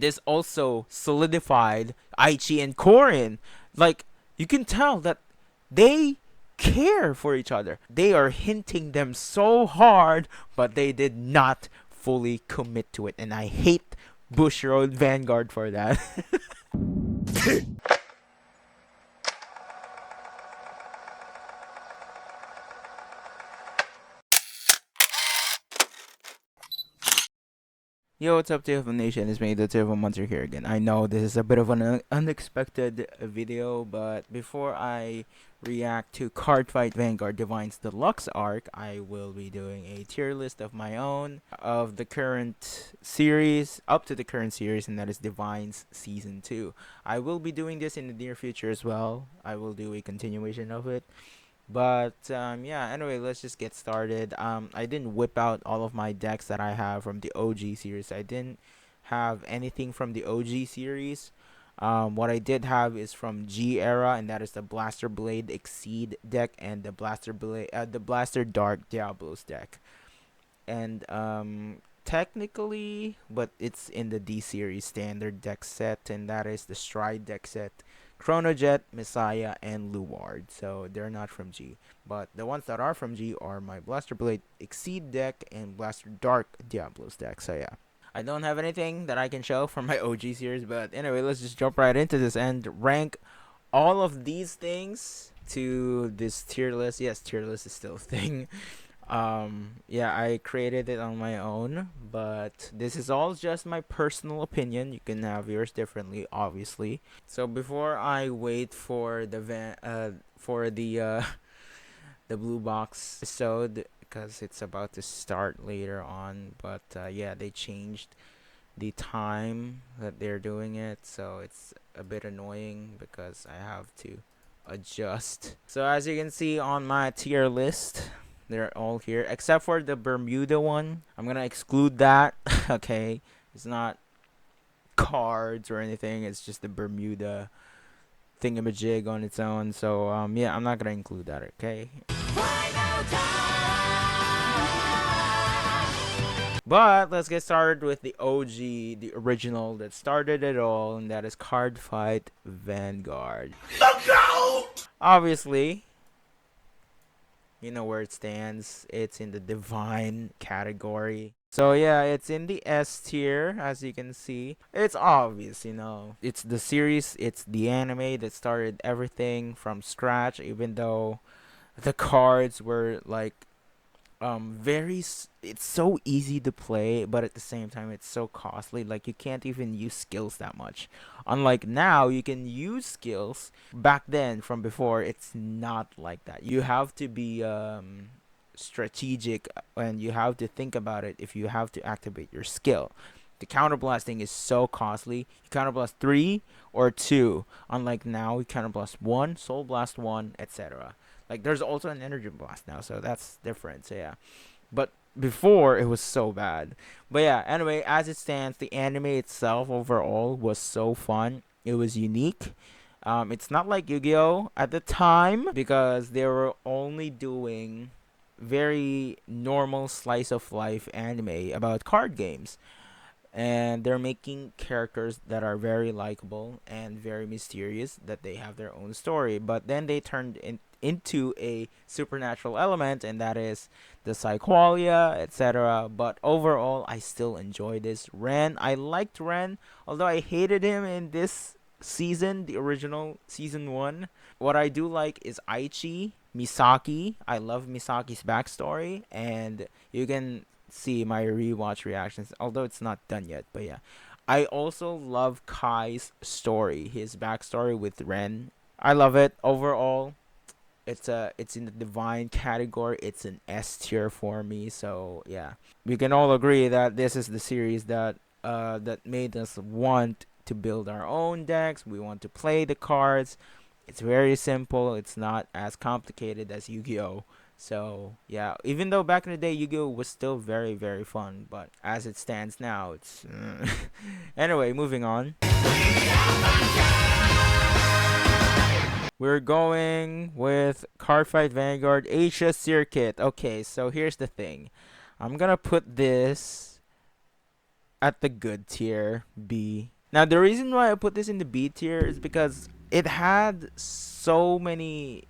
This also solidified Aichi and Korin. Like, you can tell that they care for each other. They are hinting them so hard, but they did not fully commit to it. And I hate Bushiroad Vanguard for that. Yo, what's up, TFM Nation? It's me, the TFM Monster here again. I know this is a bit of an unexpected video, but before I react to Cardfight Vanguard Divinez Deluxe Arc, I will be doing a tier list of my own of the current series, up to the current series, and that is Divinez Season 2. I will be doing this in the near future as well. I will do a continuation of it. But yeah, anyway, let's just get started. I didn't whip out all of my decks that I have from the OG series. I didn't have anything from the OG series. What I did have is from G era, and that is the Blaster Blade Exceed deck and the Blaster Dark Diablos deck. And technically, but it's in the D series standard deck set, and that is the Stride deck set. Chronojet, Messiah, and Luward. So they're not from G. But the ones that are from G are my Blaster Blade Exceed deck and Blaster Dark Diablos deck. So yeah. I don't have anything that I can show from my OG series. But anyway, let's just jump right into this and rank all of these things to this tier list. Yes, tier list is still a thing. Yeah, I created it on my own, but this is all just my personal opinion. You can have yours differently, obviously. So before I wait for the the blue box episode, because it's about to start later on, but yeah, they changed the time that they're doing it, so it's a bit annoying because I have to adjust. So as you can see on my tier list, they're all here except for the Bermuda one. I'm gonna exclude that. Okay, it's not cards or anything, it's just the Bermuda thingamajig on its own. So yeah, I'm not gonna include that. Okay, but let's get started with the OG, the original that started it all, and that is Cardfight Vanguard. Obviously, you know where it stands. It's in the divine category. So yeah, it's in the S tier, as you can see. It's obvious, you know. It's the series, it's the anime that started everything from scratch, even though the cards were like it's so easy to play, but at the same time it's so costly. Like, you can't even use skills that much, unlike now you can use skills. Back then, from before, it's not like that. You have to be strategic, and you have to think about it if you have to activate your skill. The counterblasting is so costly. You counterblast 3 or 2, unlike now you counterblast 1, soul blast 1, etc. Like, there's also an energy blast now, so that's different. So yeah, but before it was so bad. But yeah, anyway, as it stands, the anime itself overall was so fun. It was unique. It's not like Yu-Gi-Oh at the time, because they were only doing very normal slice of life anime about card games, and they're making characters that are very likable and very mysterious, that they have their own story. But then they turned into a supernatural element, and that is the Psyqualia, etc. But overall, I still enjoy this. Ren, I liked Ren, although I hated him in this season, the original season 1. What I do like is Aichi, Misaki. I love Misaki's backstory, and you can see my rewatch reactions, although it's not done yet. But yeah, I also love Kai's story, his backstory with Ren. I love it. Overall, it's in the divine category. It's an S tier for me. So yeah, we can all agree that this is the series that made us want to build our own decks. We want to play the cards. It's very simple. It's not as complicated as Yu-Gi-Oh. So yeah, even though back in the day Yu-Gi-Oh was still very, very fun, but as it stands now, it's anyway, moving on. We're going with Cardfight Vanguard Asia Circuit. Okay, so here's the thing. I'm gonna put this at the good tier, B. Now, the reason why I put this in the B tier is because it had so many,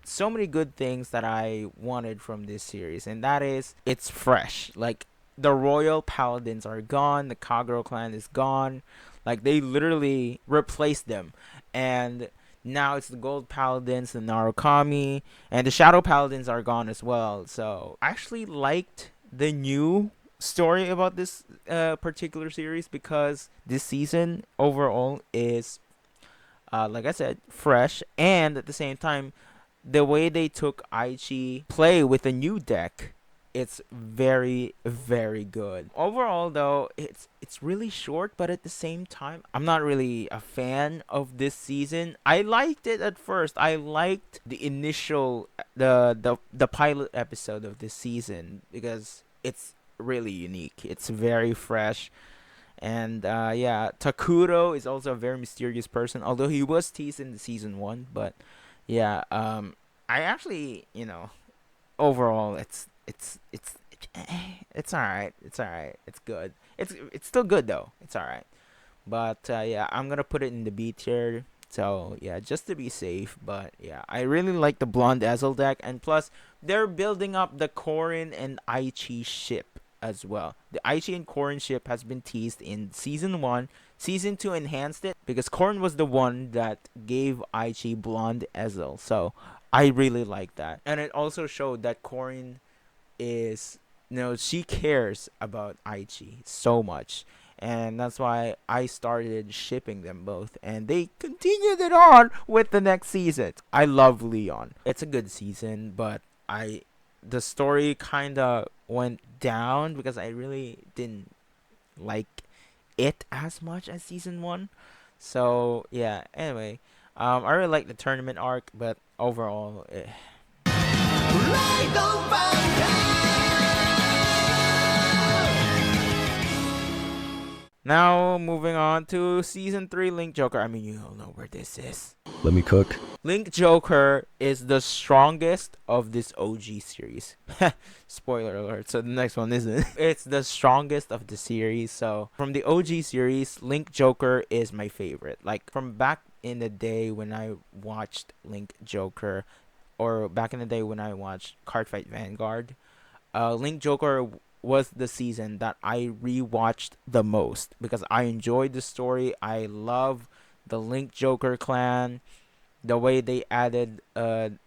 so many good things that I wanted from this series, and that is, it's fresh. Like, the Royal Paladins are gone, the Kagero clan is gone. Like, they literally replaced them, and now it's the Gold Paladins, the Narukami, and the Shadow Paladins are gone as well. So, I actually liked the new story about this particular series, because this season overall is, like I said, fresh, and at the same time, the way they took Aichi play with a new deck, it's very, very good. Overall, though, it's really short, but at the same time, I'm not really a fan of this season. I liked it at first. I liked the initial the pilot episode of this season, because it's really unique. It's very fresh. And yeah, Takuro is also a very mysterious person, although he was teased in the season 1. But yeah, I actually, overall, it's alright. It's alright. It's good. It's still good though. It's alright. But yeah, I'm gonna put it in the B tier. So yeah, just to be safe. But yeah, I really like the Blonde Ezel deck, and plus they're building up the Korin and Aichi ship as well. The Aichi and Korin ship has been teased in season 1. Season 2 enhanced it, because Korin was the one that gave Aichi Blonde Ezel. So I really like that. And it also showed that Korin is, she cares about Aichi so much. And that's why I started shipping them both. And they continued it on with the next season. I love Leon. It's a good season, but the story kind of went down, because I really didn't like it as much as season 1. So yeah, anyway, I really like the tournament arc, but overall, Now, moving on to Season 3 Link Joker. I mean, you all know where this is. Let me cook. Link Joker is the strongest of this OG series. Spoiler alert, so the next one isn't. It's the strongest of the series. So, from the OG series, Link Joker is my favorite. Like, from back in the day when I watched Link Joker, or back in the day when I watched Cardfight Vanguard, Link Joker was the season that I rewatched the most, because I enjoyed the story. I love the Link Joker clan, the way they added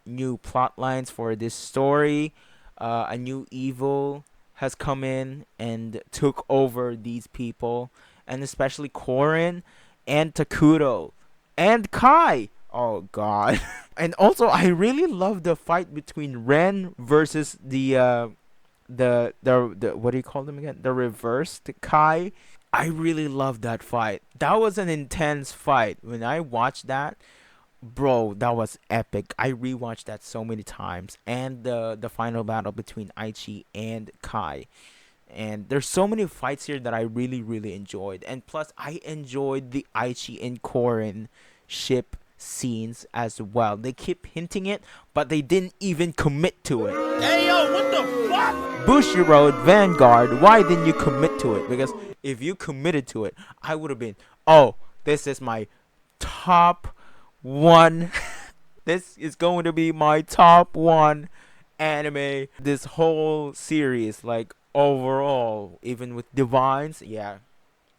new plot lines for this story. A new evil has come in and took over these people, and especially Korin and Takuro and Kai. Oh god. And also, I really love the fight between Ren versus the what do you call them again? The reversed Kai. I really love that fight. That was an intense fight. When I watched that, bro, that was epic. I rewatched that so many times. And the final battle between Aichi and Kai. And there's so many fights here that I really, really enjoyed. And plus, I enjoyed the Aichi and Korin ship scenes as well. They keep hinting it, but they didn't even commit to it. Hey yo, what the fuck? Bushiroad, Vanguard, why didn't you commit to it? Because if you committed to it, I would have been, oh, this is my top 1. This is going to be my top 1 anime this whole series, like overall, even with Divinez, yeah.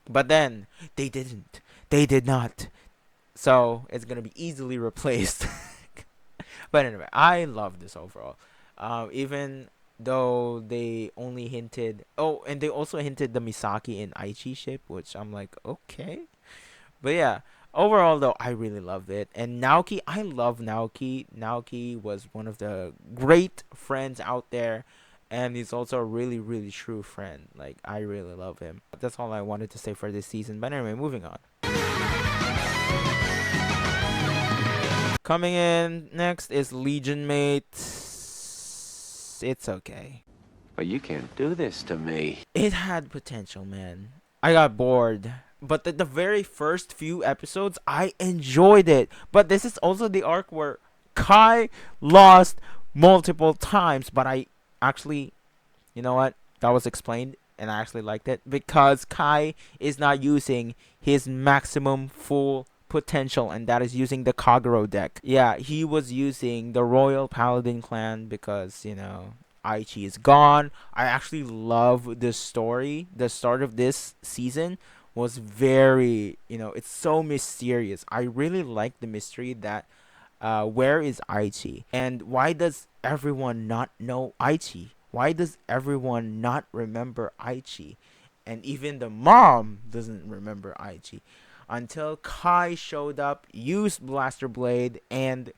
But then they didn't. They did not. So it's gonna be easily replaced. But anyway, I love this overall. Even though they only hinted, oh, and they also hinted the Misaki and Aichi ship, which I'm like, okay. But yeah, overall though, I really loved it. And Naoki, I love Naoki. Naoki was one of the great friends out there, and he's also a really, really true friend. Like, I really love him. That's all I wanted to say for this season. But anyway, moving on. Coming in next is Legion Mate. It's okay. But you can't do this to me. It had potential, man. I got bored. But the very first few episodes, I enjoyed it. But this is also the arc where Kai lost multiple times. But I actually, you know what? That was explained and I actually liked it because Kai is not using his maximum full potential, and that is using the Kagero deck. Yeah, he was using the Royal Paladin clan because, you know, Aichi is gone. I actually love the story. The start of this season was very, you know, it's so mysterious. I really like the mystery that where is Aichi? And why does everyone not know Aichi? Why does everyone not remember Aichi? And even the mom doesn't remember Aichi. Until Kai showed up, used Blaster Blade, and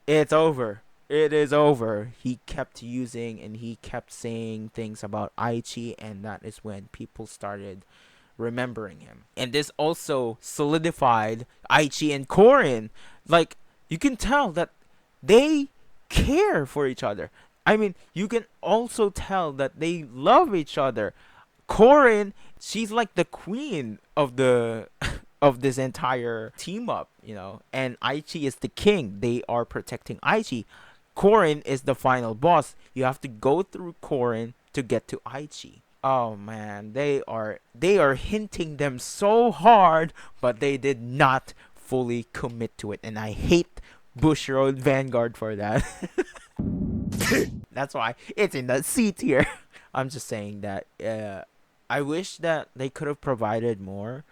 it's over. It is over. He kept using and he kept saying things about Aichi, and that is when people started remembering him. And this also solidified Aichi and Korin. Like, you can tell that they care for each other. I mean, you can also tell that they love each other. Korin, she's like the queen of the of this entire team up, you know, and Aichi is the king. They are protecting Aichi. Korin is the final boss. You have to go through Korin to get to Aichi. Oh man, they are hinting them so hard, but they did not fully commit to it, and I hate Bushiroad Vanguard for that. That's why it's in the C tier. I'm just saying that I wish that they could have provided more.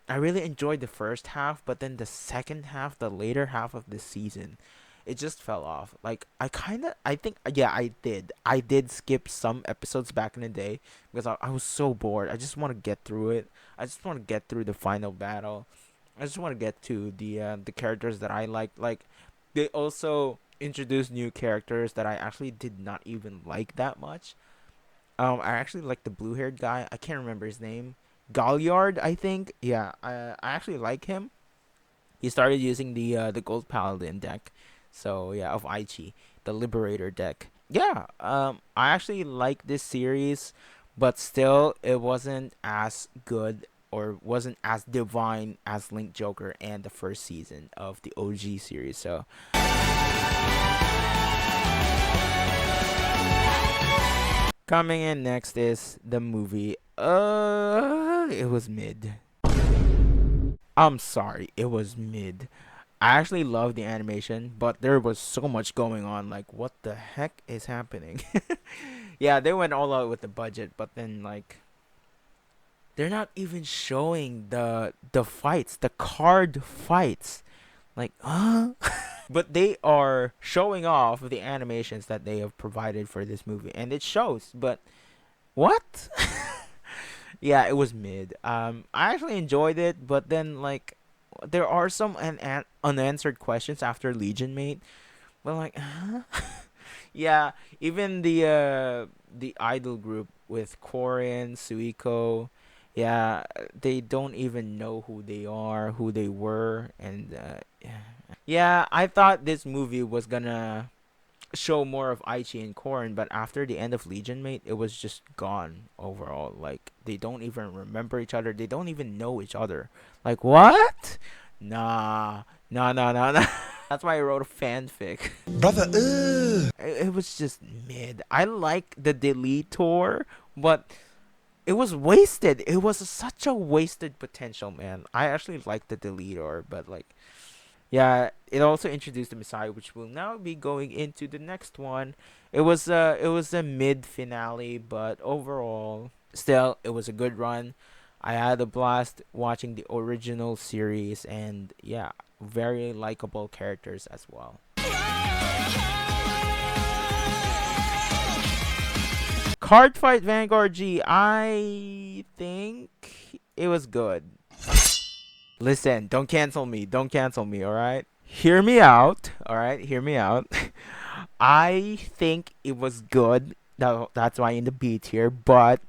I really enjoyed the first half, but then the second half, the later half of the season, it just fell off. Like, I think, yeah, I did skip some episodes back in the day because I was so bored. I just want to get through it. I just want to get through the final battle. I just want to get to the characters that I like. Like, they also introduced new characters that I actually did not even like that much. I actually like the blue-haired guy. I can't remember his name. Galliard, I think. Yeah, I actually like him. He started using the Gold Paladin deck. So yeah, of Aichi, the Liberator deck. Yeah, I actually like this series, but still, it wasn't as good or wasn't as divine as Link Joker and the first season of the OG series. So. Coming in next is the movie. It was mid. I'm sorry, it was mid. I actually love the animation, but there was so much going on. Like, what the heck is happening? Yeah, they went all out with the budget, but then, like, they're not even showing the fights, the card fights. Like, huh? But they are showing off the animations that they have provided for this movie, and it shows. But what? Yeah, it was mid. I actually enjoyed it, but then, like, there are some unanswered questions after Legion Mate. But, like, huh? Yeah, even the idol group with Korin, Suiko, yeah, they don't even know who they are, who they were, and yeah, I thought this movie was gonna show more of Aichi and Korin, but after the end of Legion Mate, it was just gone overall. Like, they don't even remember each other. They don't even know each other. Like, what? Nah. Nah. That's why I wrote a fanfic. Brother, It was just mid. I like the Deletor, but it was wasted. It was such a wasted potential, man. I actually like the Deletor, but, like, yeah, it also introduced the Messiah, which will now be going into the next one. It was a mid finale, but overall, still, it was a good run. I had a blast watching the original series, and yeah, very likable characters as well. Cardfight Vanguard G, I think it was good. Listen, don't cancel me, alright? Hear me out, alright? Hear me out. I think it was good. That's why in the B tier, but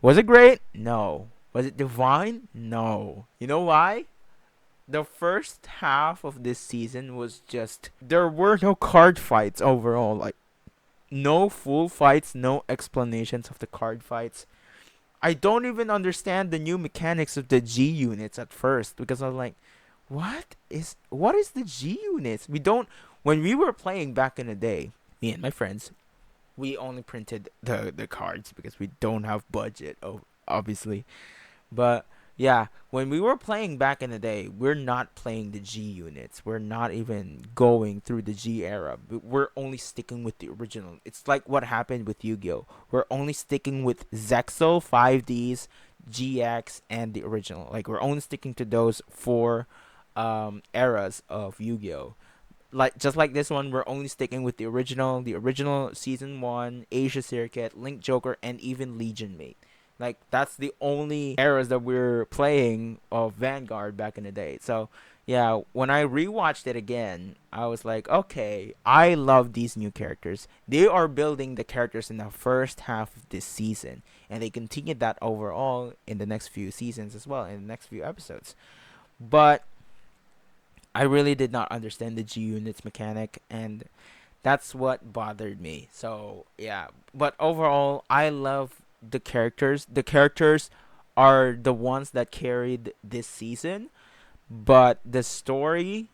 was it great? No. Was it divine? No. You know why? The first half of this season was just, there were no card fights overall. Like, no full fights, no explanations of the card fights. I don't even understand the new mechanics of the G units at first, because I was like, what is the G units? When we were playing back in the day, me and my friends, We only printed the cards because we don't have budget, obviously. But yeah, when we were playing back in the day, we're not playing the G units. We're not even going through the G era. We're only sticking with the original. It's like what happened with Yu-Gi-Oh! We're only sticking with Zexal, 5Ds, GX, and the original. Like, we're only sticking to those four eras of Yu-Gi-Oh! Like, just like this one, we're only sticking with the original season 1, Asia Circuit, Link Joker, and even Legion Mate. Like, that's the only eras that we're playing of Vanguard back in the day. So yeah, when I rewatched it again, I was like, okay, I love these new characters. They are building the characters in the first half of this season, and they continued that overall in the next few seasons as well, in the next few episodes. But I really did not understand the G units mechanic, and that's what bothered me. So yeah, but overall, I love the characters. The characters are the ones that carried this season, but the story,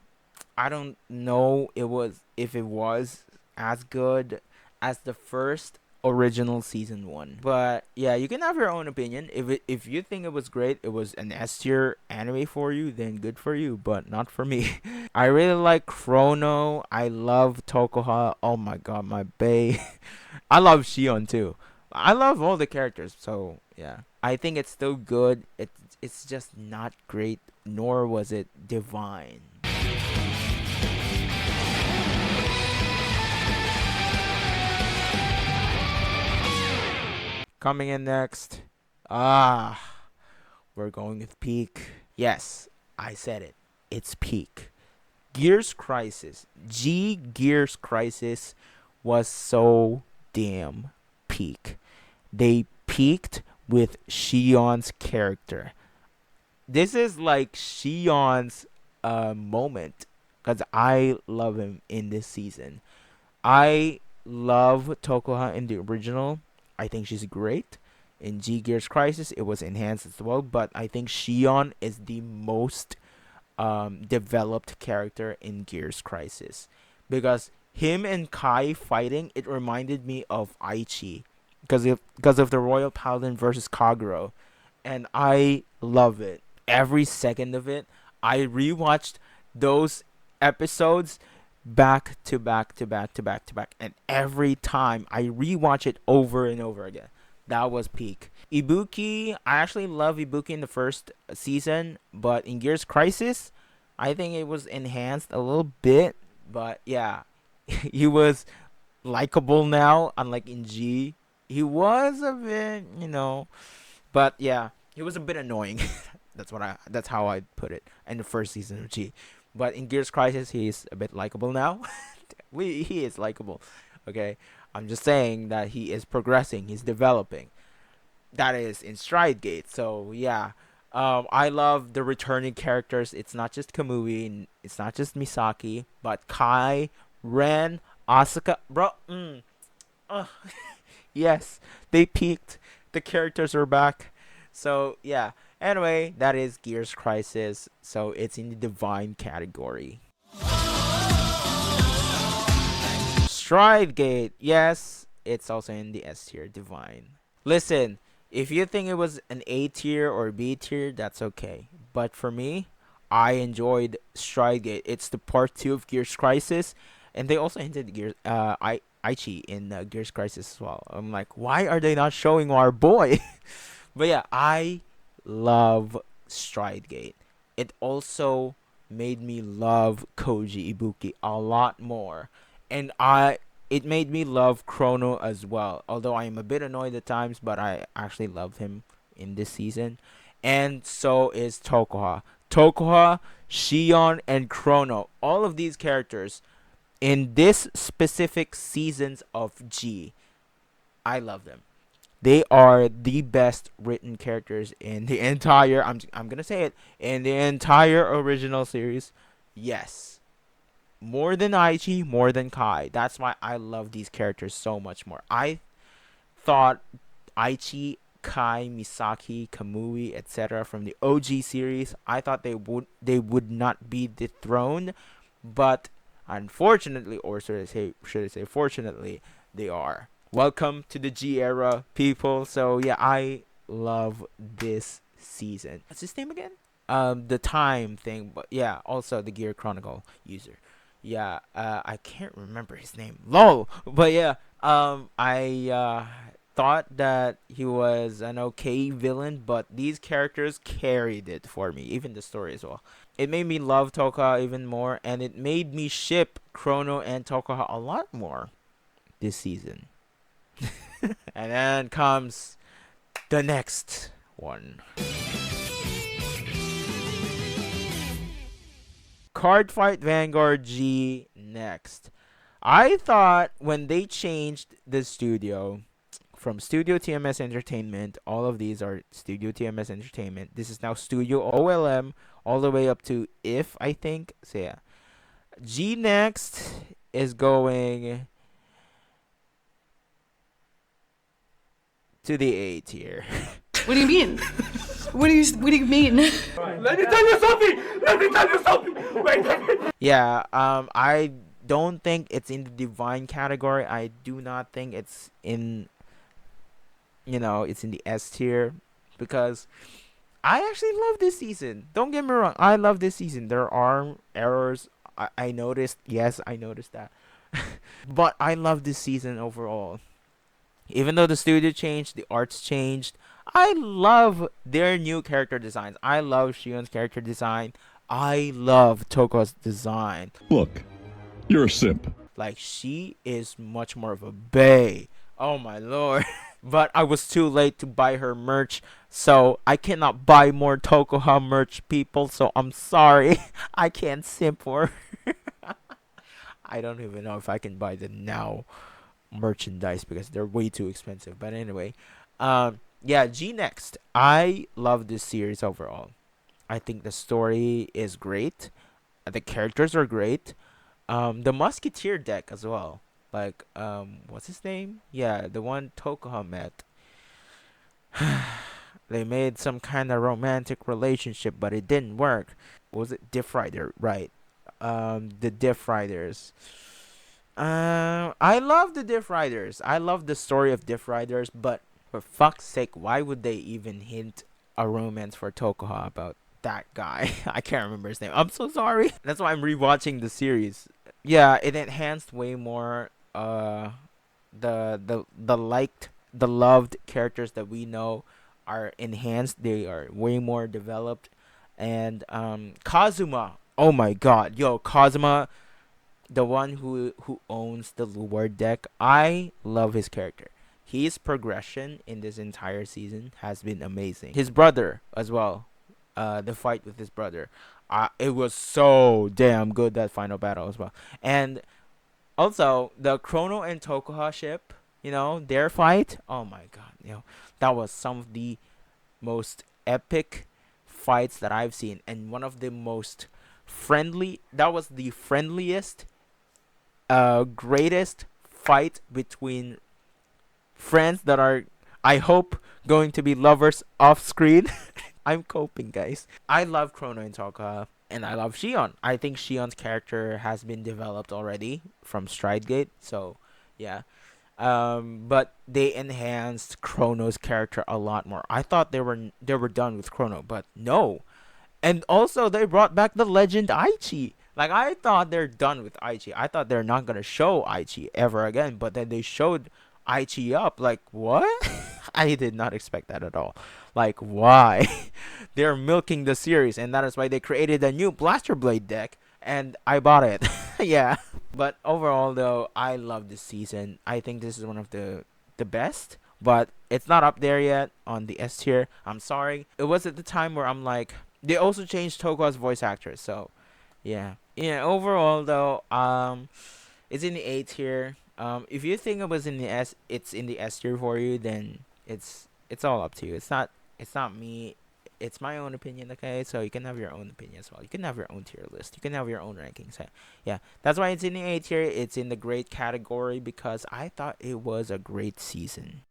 I don't know if it was as good as the first original season 1. But yeah, you can have your own opinion. If you think it was great, it was an S tier anime for you, then good for you, but not for me. I really like Chrono. I love Tokoha. Oh my god, my bae. I love Shion too. I love all the characters, so yeah. I think it's still good. It's just not great, nor was it divine. Coming in next. We're going with Peak. Yes, I said it. It's Peak. Gears Crisis. Gears Crisis was so damn peak. They peaked with Shion's character. This is like Shion's moment, because I love him in this season. I love Tokoha in the original. I think she's great. In Gears Crisis, it was enhanced as well, but I think Shion is the most developed character in Gears Crisis, because him and Kai fighting, it reminded me of Aichi, because of the Royal Paladin versus Kagero, and I love it. Every second of it. I rewatched those episodes back to back to back to back to back, and every time I rewatch it over and over again. That was peak. Ibuki, I actually love Ibuki in the first season, but in Gears Crisis, I think it was enhanced a little bit. But yeah, he was likable now, unlike in G. He was a bit, but yeah, he was a bit annoying. That's how I put it in the first season of G. But in Gears Crisis, he's a bit likable now. He is likable. Okay, I'm just saying that he is progressing. He's developing. That is in Stride Gate. So yeah, I love the returning characters. It's not just Kamui. It's not just Misaki, but Kai, Ren, Asuka. Bro, yes, they peaked. The characters are back. So yeah. Anyway, that is Gears Crisis. So it's in the Divine category. Stride Gate, yes, it's also in the S tier, Divine. Listen, if you think it was an A tier or B tier, that's okay. But for me, I enjoyed Stride Gate. It's the part 2 of Gears Crisis, and they also hinted Aichi in Gears Crisis as well. I'm like, why are they not showing our boy? But yeah, I love Stride Gate. It also made me love Koji Ibuki a lot more, and it made me love Chrono as well. Although I am a bit annoyed at times, but I actually love him in this season, and so is Tokoha. Tokoha, Shion, and Chrono. All of these characters in this specific seasons of G, I love them. They are the best written characters in the entire. I'm gonna say it, in the entire original series. Yes, more than Aichi, more than Kai. That's why I love these characters so much more. I thought Aichi, Kai, Misaki, Kamui, etc. from the OG series, I thought they would not be dethroned, but unfortunately, or should I say fortunately, they are. welcome to the G era, people. So yeah, I love this season. What's his name again? The time thing, but yeah, also the Gear Chronicle user. Yeah, I can't remember his name. Lol. But yeah, I thought that he was an okay villain, but these characters carried it for me, even the story as well. It made me love Toka even more, and it made me ship Chrono and Toka a lot more this season. And then comes the next one. Cardfight Vanguard G next. I thought when they changed the studio from Studio TMS Entertainment, all of these are Studio TMS Entertainment. This is now Studio OLM, all the way up to If, I think. So yeah. G next is going to the A tier. What do you mean? What do you mean? Let me tell you something! Let me tell you something! Wait. Yeah, I don't think it's in the divine category. I do not think it's in, it's in the S tier, because I actually love this season. Don't get me wrong, I love this season. There are errors. I noticed. Yes, I noticed that. But I love this season overall. Even though the studio changed, the arts changed, I love their new character designs. I love Shion's character design. I love Toko's design. Look, you're a simp. Like, she is much more of a bae. Oh my lord. But I was too late to buy her merch, so I cannot buy more Tokoha merch, people, so I'm sorry. I can't simp for her. I don't even know if I can buy the now merchandise because they're way too expensive. But anyway, yeah, G next. I love this series overall. I think the story is great. The characters are great. The Musketeer deck as well. Like, what's his name? Yeah, the one Tokoha met. They made some kind of romantic relationship, but it didn't work. Was it Diff Rider? Right. The Diff Riders. I love the Diff Riders. I love the story of Diff Riders, but for fuck's sake, why would they even hint a romance for Tokoha about that guy? I can't remember his name. I'm so sorry. That's why I'm rewatching the series. Yeah, it enhanced way more the loved characters that we know are enhanced. They are way more developed. And Kazuma. Oh my god. Yo, Kazuma, the one who owns the Luward deck. I love his character. His progression in this entire season has been amazing. His brother as well. The fight with his brother. It was so damn good, that final battle as well. And also the Chrono and Tokoha ship, their fight. Oh my god, that was some of the most epic fights that I've seen, and one of the most friendly. That was the friendliest, greatest fight between friends that are, I hope, going to be lovers off screen. I'm coping, guys. I love Chrono and Toka, and I love Shion. I think Shion's character has been developed already from Stridegate, so yeah. But they enhanced Chrono's character a lot more. I thought they were done with Chrono, but no. And also they brought back the legend Aichi. Like, I thought they're done with Aichi. I thought they're not gonna show Aichi ever again, but then they showed Aichi up. Like, what? I did not expect that at all. Like, why? They're milking the series, and that is why they created a new Blaster Blade deck, and I bought it. Yeah. But overall, though, I love this season. I think this is one of the best, but it's not up there yet on the S tier. I'm sorry. It was at the time where I'm like, they also changed Toko's voice actress, so yeah. Yeah, overall, though, it's in the A tier. If you think it was in the S, it's in the S tier for you, then it's all up to you. It's not me. It's my own opinion, okay? So you can have your own opinion as well. You can have your own tier list. You can have your own rankings. So, yeah, that's why it's in the A tier. It's in the great category because I thought it was a great season.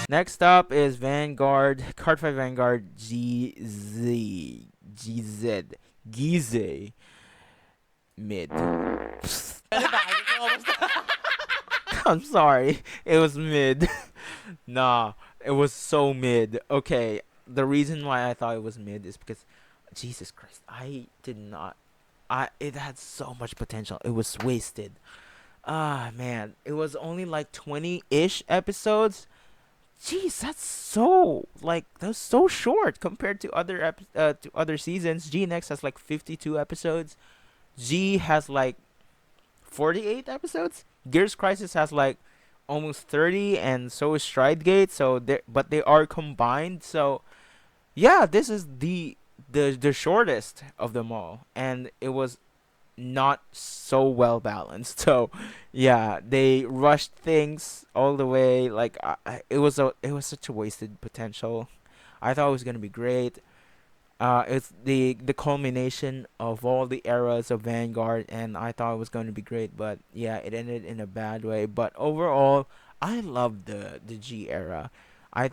Next up is Vanguard, Cardfight Vanguard GZ. Gize. Mid. I'm sorry. It was mid. Nah, it was so mid. Okay, the reason why I thought it was mid is because, Jesus Christ, I did not. It had so much potential. It was wasted. Ah, man, it was only like 20-ish episodes. Jeez, that's so short compared to to other seasons. G Next has like 52 episodes. G has like 48 episodes. Gears Crisis has like almost 30, and so is Stridegate. But they are combined. So yeah, this is the shortest of them all, and it was not so well balanced. So yeah, they rushed things all the way. Like it was such a wasted potential. I thought it was gonna be great. It's the culmination of all the eras of Vanguard, and I thought it was going to be great, but yeah, it ended in a bad way. But overall, I love the G era. I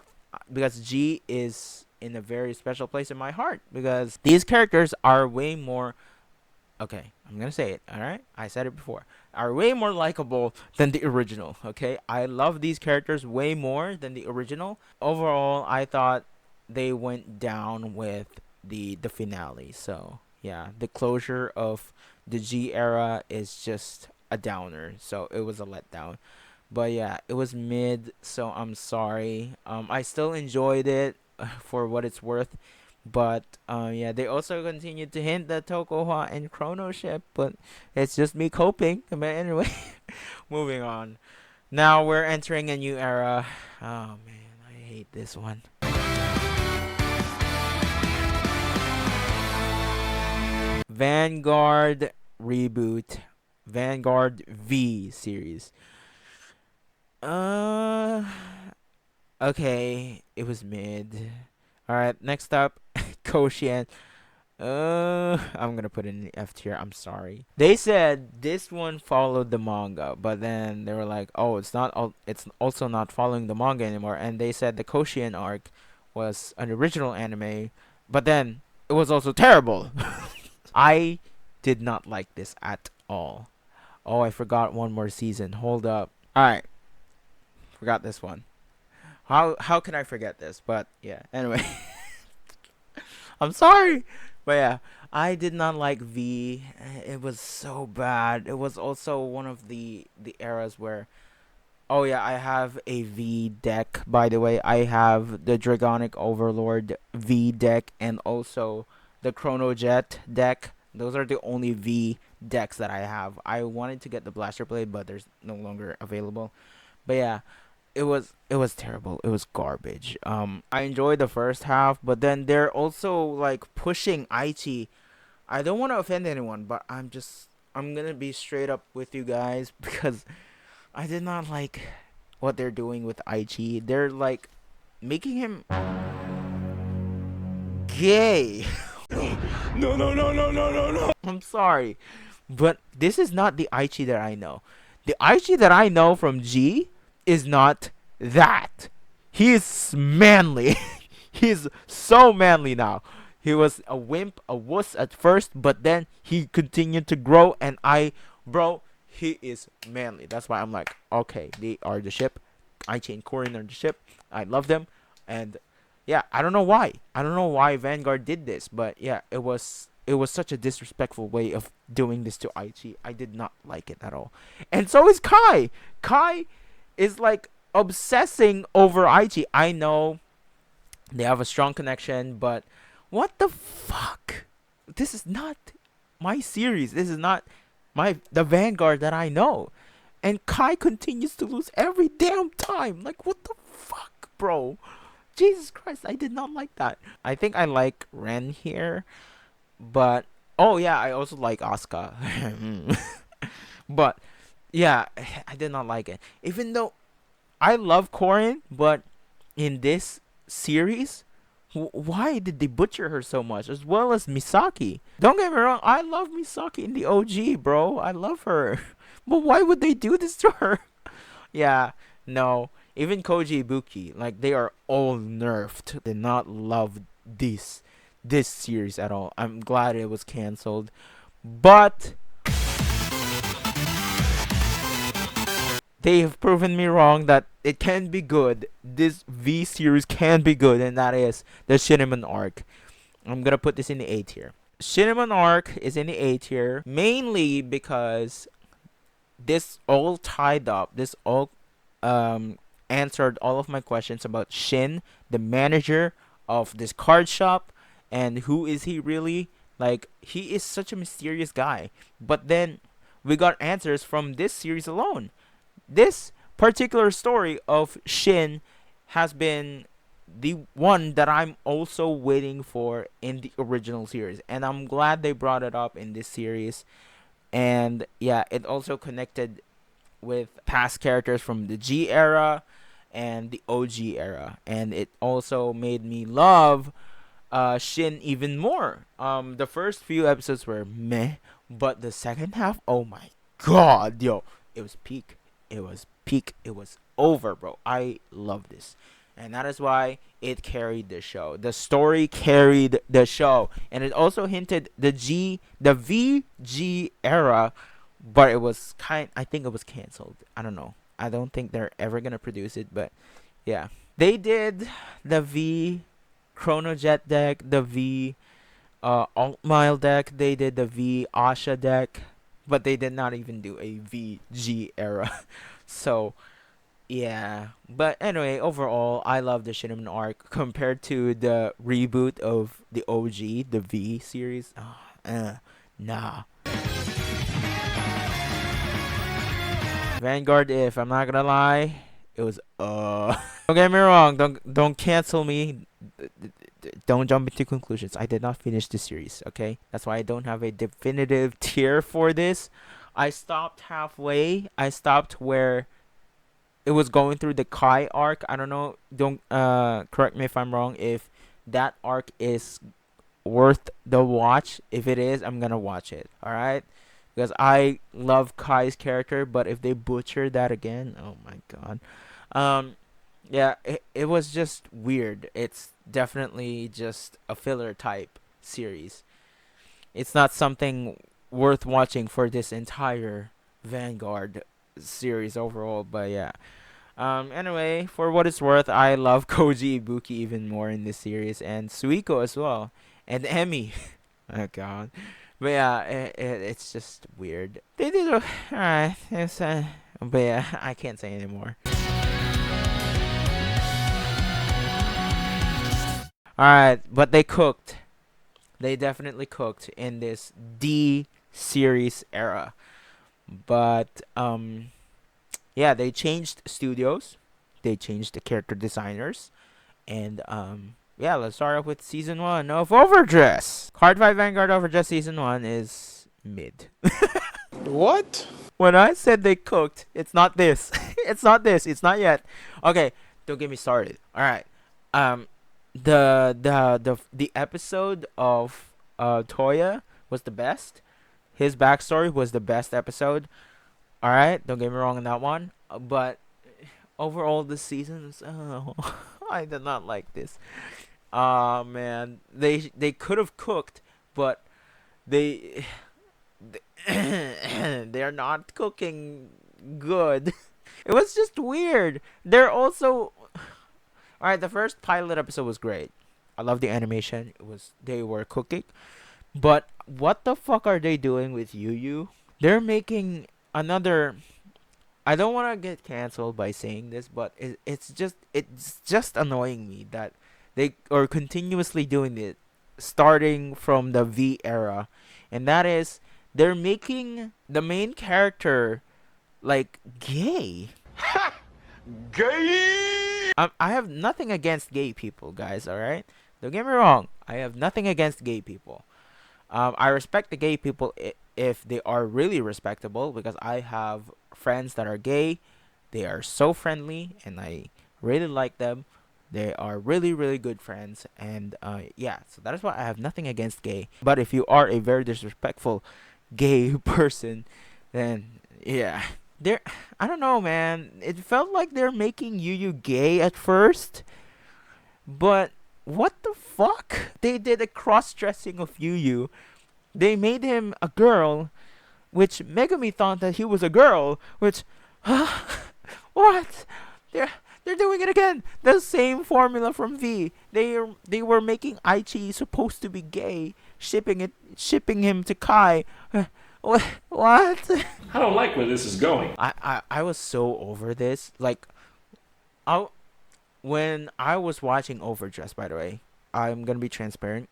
Because G is in a very special place in my heart, because these characters are way more. Okay, I'm gonna say it. All right, I said it before. Are way more likable than the original. Okay, I love these characters way more than the original. Overall, I thought they went down with the finale. So yeah, the closure of the G era is just a downer. So it was a letdown. But yeah, it was mid. So I'm sorry. I still enjoyed it for what it's worth. But yeah, they also continued to hint the Tokohua and Chrono ship, but it's just me coping. But anyway, moving on. Now we're entering a new era. Oh man, I hate this one. Vanguard reboot, Vanguard V series. Okay, it was mid. All right, next up, Koshian. I'm gonna put it in the F tier. I'm sorry. They said this one followed the manga, but then they were like, "Oh, it's not. It's also not following the manga anymore." And they said the Koshian arc was an original anime, but then it was also terrible. I did not like this at all. Oh, I forgot one more season. Hold up. All right, forgot this one. How can I forget this? But yeah. Anyway, I'm sorry. But yeah, I did not like V. It was so bad. It was also one of the eras where, oh yeah, I have a V deck, by the way. I have the Dragonic Overlord V deck and also the Chrono Jet deck. Those are the only V decks that I have. I wanted to get the Blaster Blade, but there's no longer available. But yeah, it was terrible. It was garbage. I enjoyed the first half, but then they're also like pushing Aichi. I don't want to offend anyone, but I'm gonna be straight up with you guys because I did not like what they're doing with Aichi. They're like making him gay. No, no, no, no, no, no, no. I'm sorry, but this is not the Aichi that I know. The Aichi that I know from G is not that. He is manly. He's so manly now. He was a wimp, a wuss at first, but then he continued to grow, and he is manly. That's why I'm like, okay, they are the ship. Aichi and Korin are the ship. I love them, and yeah, I don't know why. I don't know why Vanguard did this, but yeah, it was such a disrespectful way of doing this to Aichi. I did not like it at all. And so is Kai. Kai is like obsessing over Aichi. I know they have a strong connection, but what the fuck? This is not my series. This is not the Vanguard that I know. And Kai continues to lose every damn time. Like, what the fuck, bro? Jesus Christ, I did not like that. I think I like Ren here, but oh yeah, I also like Asuka. But yeah, I did not like it. Even though I love Korin, but in this series, why did they butcher her so much? As well as Misaki. Don't get me wrong, I love Misaki in the OG, bro. I love her. But why would they do this to her? Yeah, no. Even Koji Ibuki, like, they are all nerfed. Did not love this this series at all. I'm glad it was canceled. But they have proven me wrong that it can be good. This V series can be good, and that is the Cinnamon arc. I'm gonna put this in the A tier. Cinnamon arc is in the A tier mainly because this all tied up. This all answered all of my questions about Shin, the manager of this card shop, and who is he really? Like, he is such a mysterious guy. But then we got answers from this series alone. This particular story of Shin has been the one that I'm also waiting for in the original series, and I'm glad they brought it up in this series. And yeah, it also connected with past characters from the G era and the OG era, and it also made me love Shin even more. The first few episodes were meh, but the second half, oh my god, yo, it was peak. It was peak. It was over, bro. I love this. And that is why it carried the show. The story carried the show. And it also hinted the VG era, but it was I think it was canceled. I don't know. I don't think they're ever going to produce it, but yeah. They did the V Chronojet deck, the V Altmile deck, they did the V Asha deck, but they did not even do a VG era. So yeah, but anyway, overall, I love the Cinnamon arc compared to the reboot of the OG, the V series. Nah. Vanguard, if I'm not gonna lie, it was Don't get me wrong. Don't cancel me. Don't jump into conclusions. I did not finish the series. Okay, that's why I don't have a definitive tier for this. I stopped halfway. I stopped where it was going through the Kai arc. I don't know. Don't correct me if I'm wrong. If that arc is worth the watch, if it is, I'm gonna watch it. All right, because I love Kai's character. But if they butcher that again, oh my god. Yeah, it was just weird. It's definitely just a filler type series. It's not something worth watching for this entire Vanguard series overall, but yeah. Anyway, for what it's worth, I love Koji Ibuki even more in this series, and Suiko as well, and Emi. Oh god, but yeah, it's just weird. They did alright. But yeah, I can't say anymore. Alright, but they cooked. They definitely cooked in this D series era. But yeah, they changed studios, they changed the character designers, and yeah, let's start off with season 1 of Overdress. Cardfight Vanguard Overdress season 1 is mid. What? When I said they cooked, it's not this. It's not this. It's not yet. Okay, don't get me started. All right. The episode of Toya was the best. His backstory was the best episode. All right, don't get me wrong on that one. But overall, this season is I did not like this. Man, they could have cooked, but they they're not cooking good. It was just weird. They're also alright. The first pilot episode was great. I love the animation. They were cooking, but what the fuck are they doing with Yu Yu? They're making another. I don't want to get canceled by saying this, but it's just annoying me that they are continuously doing it, starting from the V era, and that is they're making the main character like gay. Gay! I have nothing against gay people, guys. All right, don't get me wrong. I have nothing against gay people. I respect the gay people if they are really respectable, because I have friends that are gay. They are so friendly, and I really like them. They are really, really good friends, and yeah. So that is why I have nothing against gay. But if you are a very disrespectful gay person, then yeah. I don't know, man. It felt like they're making Yu Yu gay at first, but what the fuck? They did a cross-dressing of Yu. They made him a girl, which Megami thought that he was a girl, which, what? They're doing it again. The same formula from V. They were making Aichi supposed to be gay, shipping him to Kai. What? I don't like where this is going. I was so over this. Like, when I was watching Overdress, by the way, I'm gonna be transparent.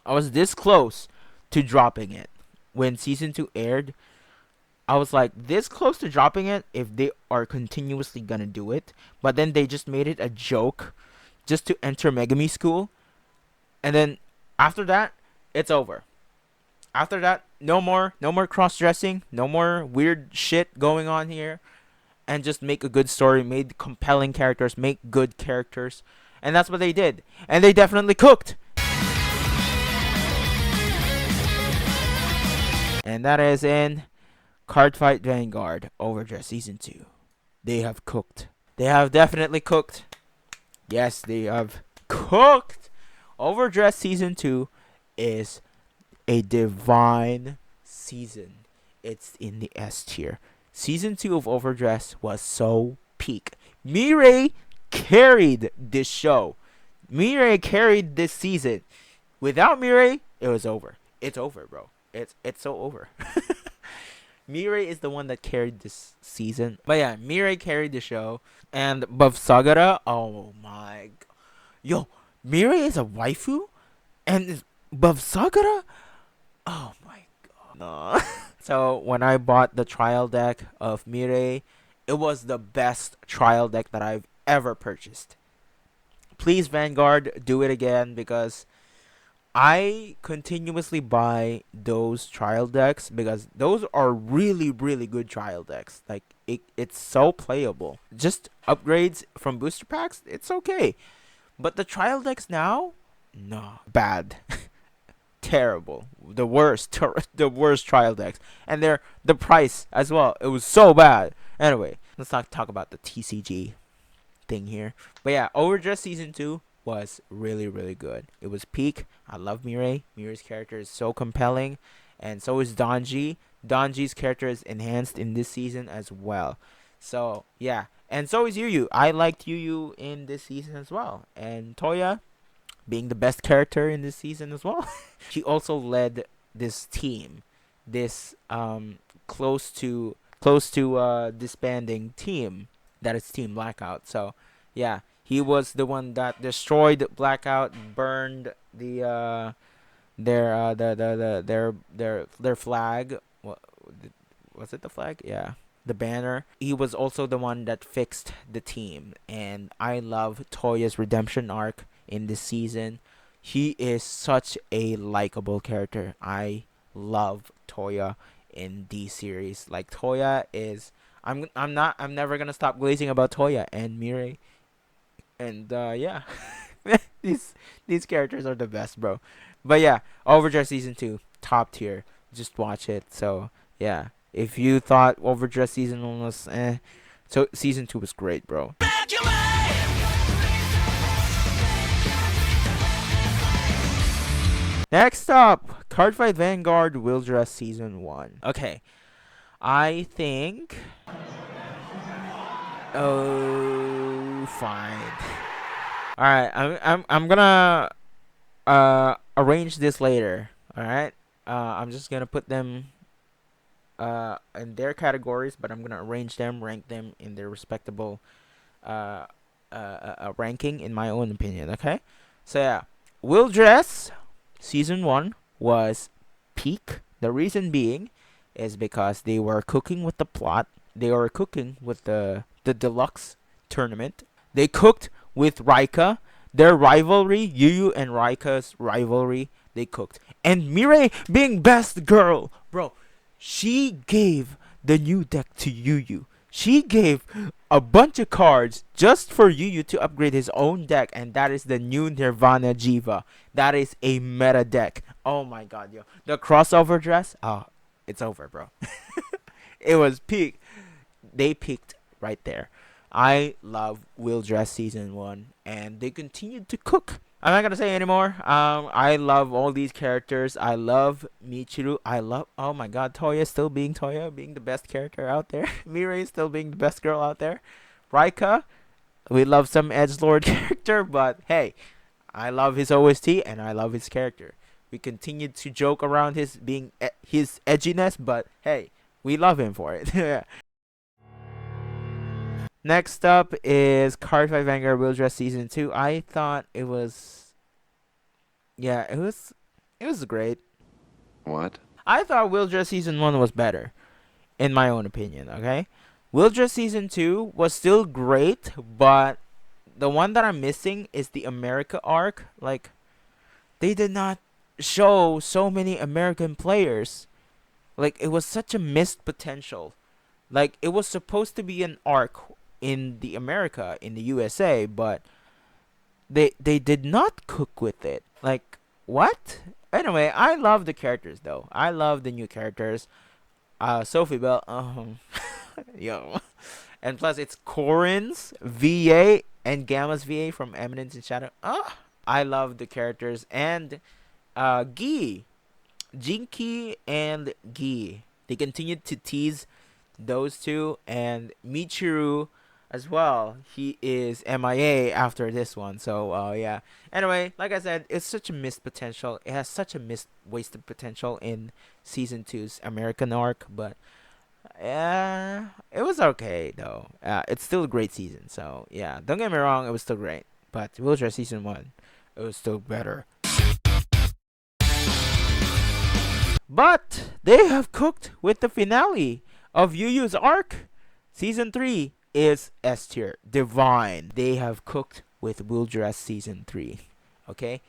I was this close to dropping it when season 2 aired. I was like this close to dropping it if they are continuously gonna do it, but then they just made it a joke just to enter Megami School, and then after that, it's over. After that, no more cross-dressing, no more weird shit going on here, and just make a good story, make compelling characters, make good characters, and that's what they did, and they definitely cooked. And that is in Cardfight Vanguard Overdress Season 2. They have cooked. They have definitely cooked. Yes, they have cooked. Overdress Season 2 is a divine season. It's in the S tier. Season 2 of Overdress was so peak. Mirai carried this show. Mirai carried this season. Without Mirai, it was over. It's over, bro. It's so over. Mirai is the one that carried this season. But yeah, Mirai carried the show. And Bavsagara, oh my god. Yo, Mirai is a waifu? And Bavsagara? Oh my god. No. So when I bought the trial deck of Mirai, it was the best trial deck that I've ever purchased. Please, Vanguard, do it again, because I continuously buy those trial decks because those are really, really good trial decks. Like, it's so playable. Just upgrades from booster packs, it's okay. But the trial decks now, no, bad. Terrible. The worst trial decks. And the price as well. It was so bad. Anyway, let's not talk about the TCG thing here. But yeah, Overdress Season 2 was really, really good. It was peak. I love Mirai. Mirai's character is so compelling, and so is Donji. Donji's character is enhanced in this season as well. So yeah, and so is Yu. I liked Yu in this season as well, and Toya being the best character in this season as well. She also led this team, this close to disbanding team that is Team Blackout. So yeah. He was the one that destroyed Blackout, burned their flag. What was it? The flag? Yeah, the banner. He was also the one that fixed the team, and I love Toya's redemption arc in this season. He is such a likable character. I love Toya in these series. Like, Toya is. I'm never gonna stop glazing about Toya and Mirai. And yeah, these characters are the best, bro. But yeah, Overdress Season 2, top tier. Just watch it. So yeah, if you thought Overdress Season 1 was so Season 2 was great, bro. Next up, Cardfight Vanguard Wildress Season 1. Okay, I think. Oh, fine. All right, I'm gonna arrange this later. All right, I'm just gonna put them in their categories, but I'm gonna arrange them, rank them in their respectable ranking, in my own opinion. Okay, so yeah, Wildress Season 1 was peak. The reason being is because they were cooking with the plot. They were cooking with the deluxe tournament. They cooked with Raika. Their rivalry, Yu and Raika's rivalry, they cooked. And Mirai being best girl, bro, she gave the new deck to Yu. She gave a bunch of cards just for Yu to upgrade his own deck, and that is the new Nirvana Jiva. That is a meta deck. Oh my god, yo. The crossover dress, oh, it's over, bro. It was peak. They peaked right there. I love Wildress Season 1, and they continued to cook. I'm not gonna say anymore. I love all these characters. I love Michiru. Oh my god, Toya still being Toya, being the best character out there. Mirai still being the best girl out there. Raika, we love some edgelord character, but hey, I love his OST and I love his character. We continue to joke around his his edginess, but hey, we love him for it. Next up is Cardfight Vanguard Will Dress Season 2. I thought it was... Yeah, it was great. What? I thought Will Dress Season 1 was better, in my own opinion, okay? Will Dress Season 2 was still great, but the one that I'm missing is the America arc. Like, they did not show so many American players. Like, it was such a missed potential. Like, it was supposed to be an arc in the America, in the USA, but they did not cook with it. Like, what? Anyway, I love the characters though. I love the new characters. Sophie Bell, yo. And plus it's Corin's VA and Gamma's VA from Eminence and Shadow. I love the characters. And Jinky and Gi. They continued to tease those two, and Michiru as well. He is MIA after this one, so yeah. Anyway, like I said, it's such a missed potential. It has such a wasted potential in season 2's American arc, but yeah, it was okay though. It's still a great season, so yeah, don't get me wrong, it was still great, but Wheelchair season 1, it was still better. But they have cooked with the finale of Yu Yu's arc. Season 3 is S tier. Divine. They have cooked with Will Dress Season 3. Okay?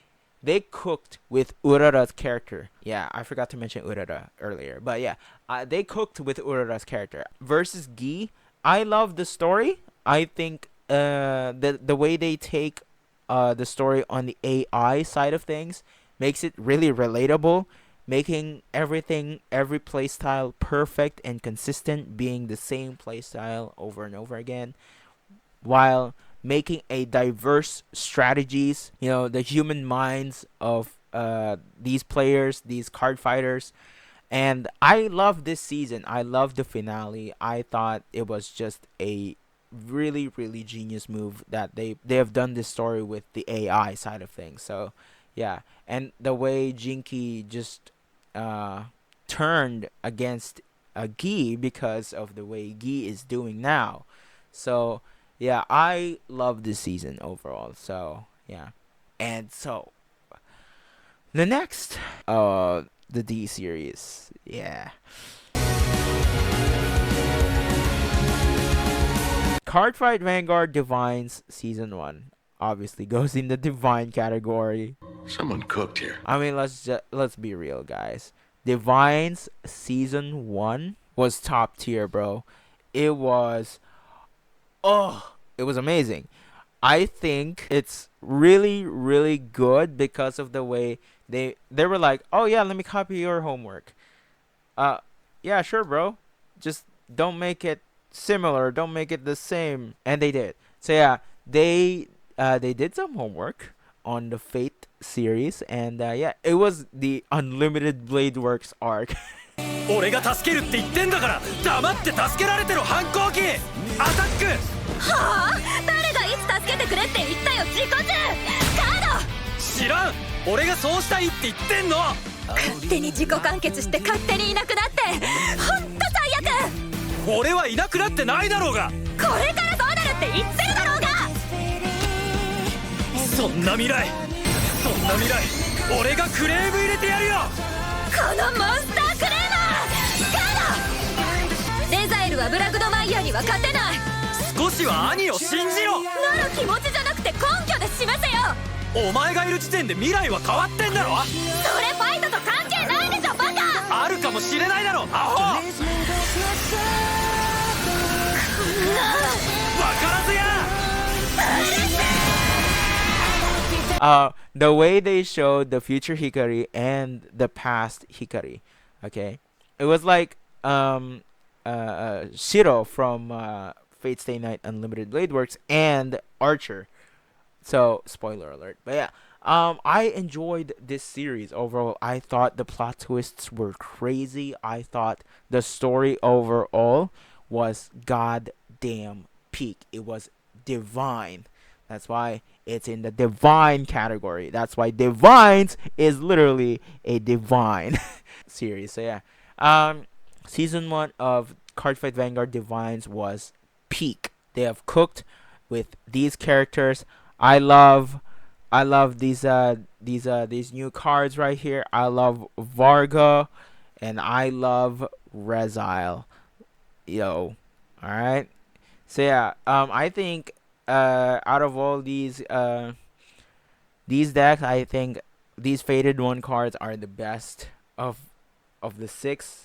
They cooked with Urara's character. Yeah, I forgot to mention Urara earlier. But yeah, they cooked with Urara's character. Versus Gi, I love the story. I think the way they take the story on the AI side of things makes it really relatable, making every playstyle perfect and consistent, being the same playstyle over and over again, while making a diverse strategies, the human minds of these players, these card fighters. And I love this season. I love the finale. I thought it was just a really, really genius move that they have done this story with the AI side of things. So yeah, and the way Jinky just turned against Gi because of the way Gi is doing now. So yeah, I love this season overall. So yeah, and so the next, the D series, yeah. Cardfight Vanguard Divinez Season 1 obviously goes in the Divine category. Someone cooked here. I mean, let's be real, guys. Divinez Season 1 was top tier, bro. It was amazing. I think it's really, really good because of the way they were like, oh yeah, let me copy your homework. Yeah, sure, bro. Just don't make it similar, don't make it the same. And they did. So yeah, they did some homework on the Fate series, and yeah, it was the Unlimited Blade Works arc. 俺が助けるって言ってんだから黙って助けられてろ反抗期アタックはあ誰がいつ助けてくれって言ったよ自己中カード知らん俺がそうしたいって言ってんの勝手に自己完結して勝手にいなくなってほんと最悪俺はいなくなってないだろうがこれからどうなるって言ってるだろうがそんな未来俺がクレーム入れてやるよこのモンスタークレーマーガードレザエルはブラグドマイヤーには勝てない少しは兄を信じろなら気持ちじゃなくて根拠で示せよお前がいる時点で未来は変わってんだろそれファイトと関係ないでしょバカあるかもしれないだろアホこんなわからずやThe way they showed the future Hikari and the past Hikari, okay, it was like Shiro from Fate Stay Night Unlimited Blade Works and Archer. So spoiler alert, but yeah, I enjoyed this series overall. I thought the plot twists were crazy. I thought the story overall was goddamn peak. It was divine. That's why it's in the divine category. That's why Divines is literally a divine series. So yeah. Season 1 of Cardfight Vanguard Divines was peak. They have cooked with these characters. I love these new cards right here. I love Varga and I love Rezile. Yo. Alright. So yeah, I think out of all these decks, I think these Faded 1 cards are the best of the 6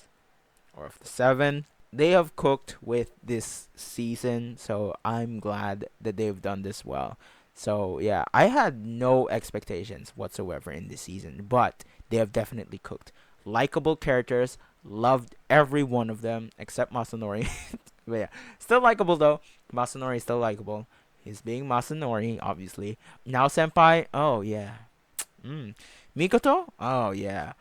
or of the 7. They have cooked with this season, so I'm glad that they've done this well. So yeah, I had no expectations whatsoever in this season, but they have definitely cooked. Likable characters, loved every one of them except Masanori. But yeah, still likable though. Masanori is still likable. He's being Masanori, obviously. Now Senpai, oh yeah. Mikoto, oh yeah.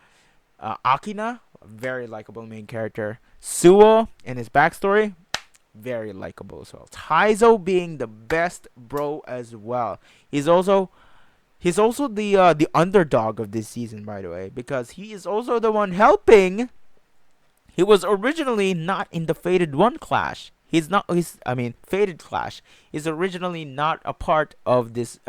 Akina, very likable main character. Suo and his backstory, very likable as well. Taizo being the best bro as well. He's also the underdog of this season, by the way, because he is also the one helping. He was originally not in the Faded 1 clash. Faded clash. He's originally not a part of this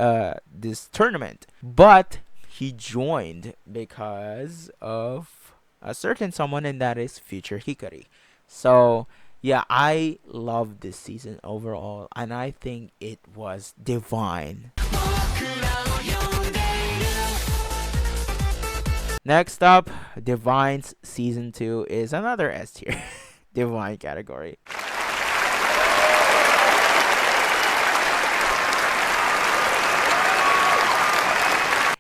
tournament, but he joined because of a certain someone, and that is Future Hikari. So yeah, I love this season overall, and I think it was divine. Next up, Divine's Season 2 is another S tier Divine category.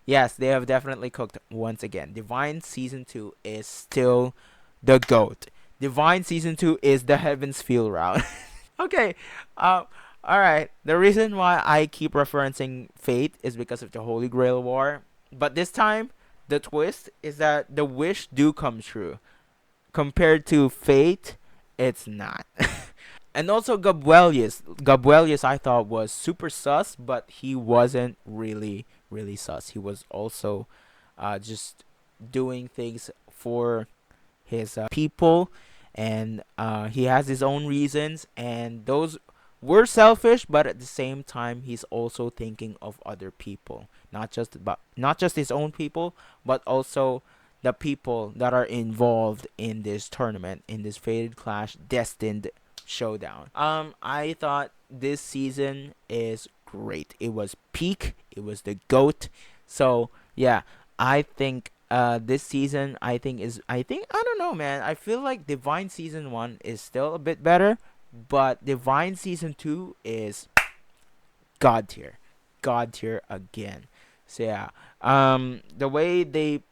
Yes, they have definitely cooked once again. Divine Season 2 is still the GOAT. Divine Season 2 is the Heavens Feel round. Okay, alright. The reason why I keep referencing Fate is because of the Holy Grail War. But this time, the twist is that the wish do come true. Compared to Fate, it's not. And also Gabuelius I thought was super sus, but he wasn't really sus. He was also just doing things for his people, and he has his own reasons, and those were selfish, but at the same time he's also thinking of other people, not just his own people, but also the people that are involved in this tournament, in this Fated Clash Destined Showdown. I thought this season is great. It was peak. It was the GOAT. So yeah, I think this season I don't know, man. I feel like Divine Season 1 is still a bit better, but Divine Season 2 is God tier. God tier again. So yeah, the way they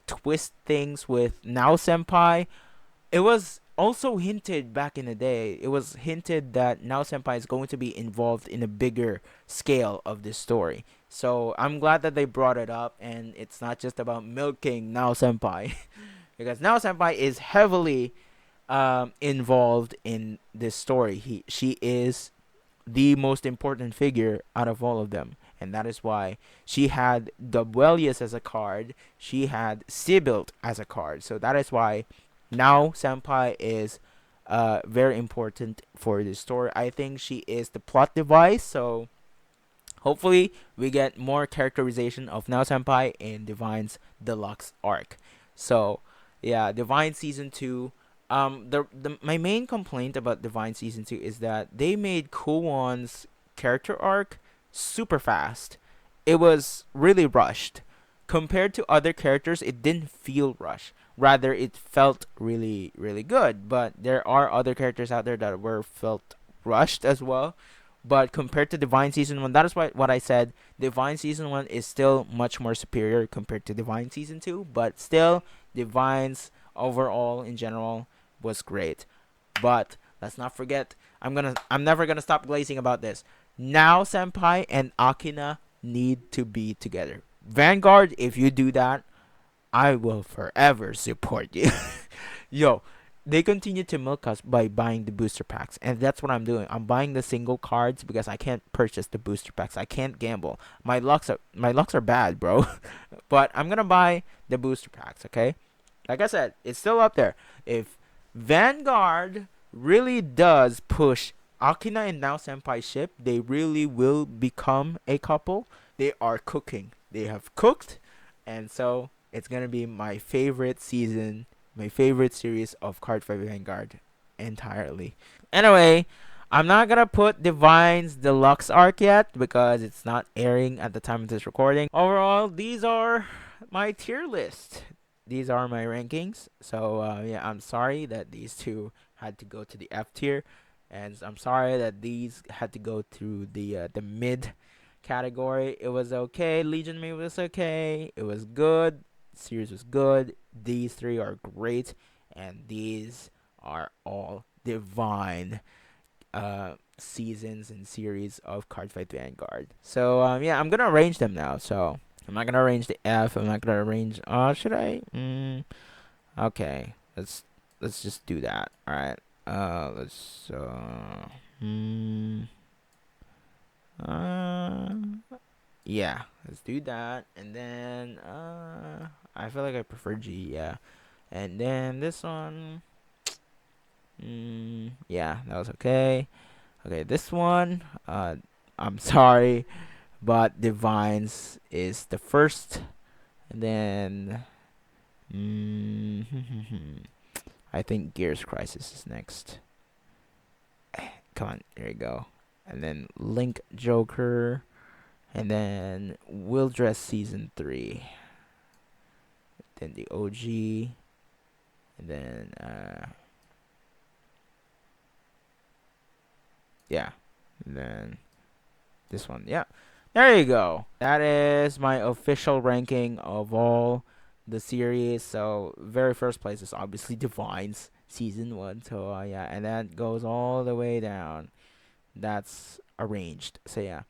twist things with Now Senpai, it was also hinted back in the day. It was hinted that Now Senpai is going to be involved in a bigger scale of this story. So I'm glad that they brought it up, and it's not just about milking Now Senpai. Because Now Senpai is heavily involved in this story. She is the most important figure out of all of them. And that is why she had Gabuelius as a card. She had Sibylt as a card. So that is why Now Senpai is very important for this story. I think she is the plot device. So hopefully we get more characterization of Now Senpai in Divine's Deluxe arc. So yeah, Divine Season 2. My main complaint about Divine Season 2 is that they made Kuwon's character arc super fast. It was really rushed. Compared to other characters, it didn't feel rushed. Rather, it felt really, really good. But there are other characters out there that were felt rushed as well. But compared to Divine Season 1, that is what I said. Divine Season 1 is still much more superior compared to Divine Season 2. But still, Divine's overall, in general, was great. But let's not forget, I'm never gonna stop glazing about this. Now Senpai and Akina need to be together. Vanguard, if you do that, I will forever support you. Yo, they continue to milk us by buying the booster packs, and that's what I'm doing. I'm buying the single cards because I can't purchase the booster packs. I can't gamble. My lucks are bad, bro. But I'm gonna buy the booster packs, okay? Like I said, it's still up there. If Vanguard really does push Akina and Now Senpai ship, they really will become a couple. They are cooking. They have cooked, and so it's gonna be my favorite season, my favorite series of Cardfight Vanguard entirely. Anyway, I'm not gonna put Divine's deluxe arc yet because it's not airing at the time of this recording. Overall, these are my tier list. These are my rankings. So yeah, I'm sorry that these two had to go to the F tier, and I'm sorry that these had to go through the mid category. It was okay. Legion Maid was okay. It was good. Series was good. These three are great, and these are all divine seasons and series of Cardfight Vanguard. So yeah, I'm gonna arrange them now. So I'm not gonna arrange the F. I'm not gonna arrange. Should I? Okay. Let's just do that. All right. Let's. Yeah. Let's do that. And then I feel like I prefer G. Yeah. And then this one. Yeah, that was okay. Okay, this one. I'm sorry, but Divine's is the first, and then I think GIRS Crisis is next. Come on, there you go. And then Link Joker, and then Will Dress Season 3. Then the OG, and then yeah, and then this one. Yeah, there you go. That is my official ranking of all the series. So very first place is obviously Divine's season 1. So yeah, and that goes all the way down. That's arranged. So yeah,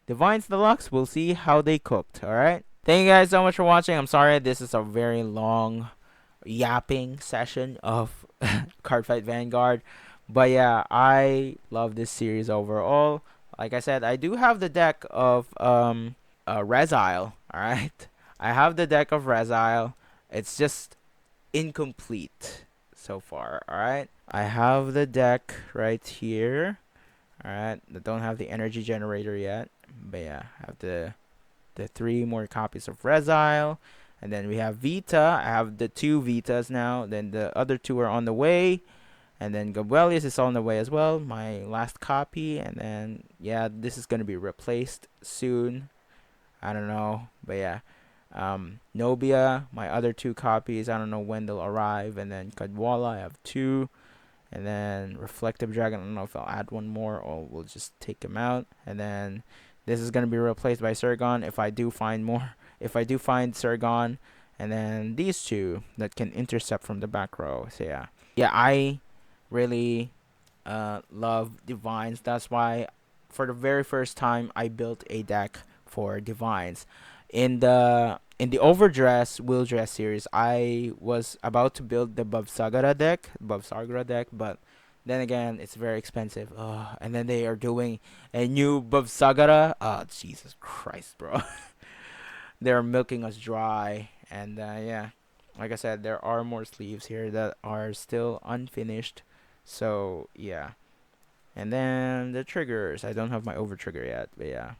Divine's Deluxe. We'll see how they cooked. All right. Thank you guys so much for watching. I'm sorry this is a very long yapping session of Cardfight Vanguard. But yeah, I love this series overall. Like I said, I do have the deck of Resile. Alright. I have the deck of Resile. It's just incomplete so far. Alright. I have the deck right here. Alright. I don't have the energy generator yet. But yeah, I have the 3 more copies of Resile. And then we have Vita. I have the 2 Vitas now. Then the other 2 are on the way. And then Gabelius is on the way as well. My last copy. And then, yeah, this is going to be replaced soon. I don't know. But yeah. Nobia, my other 2 copies. I don't know when they'll arrive. And then Kadwala, I have 2. And then Reflective Dragon. I don't know if I'll add 1 more or we'll just take him out. And then this is going to be replaced by Surgon if I do find more. If I do find Surgon. And then these 2 that can intercept from the back row. So yeah. Yeah, I really love Divines. That's why for the very first time I built a deck for Divines. In the Overdress Will Dress series, I was about to build the Bavsagara deck, but then again it's very expensive. And then they are doing a new Bavsagara. Oh Jesus Christ, bro. They're milking us dry. And yeah, like I said, there are more sleeves here that are still unfinished. So yeah, and then the triggers. I don't have my over trigger yet, but yeah.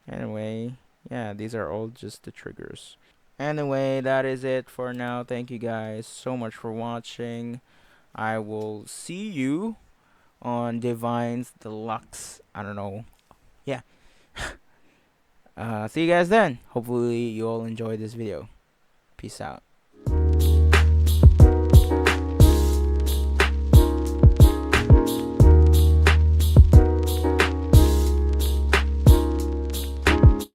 Anyway, yeah, these are all just the triggers. Anyway, that is it for now. Thank you guys so much for watching. I will see you on Divine's Deluxe. I don't know. Yeah. See you guys then. Hopefully you all enjoyed this video. Peace out.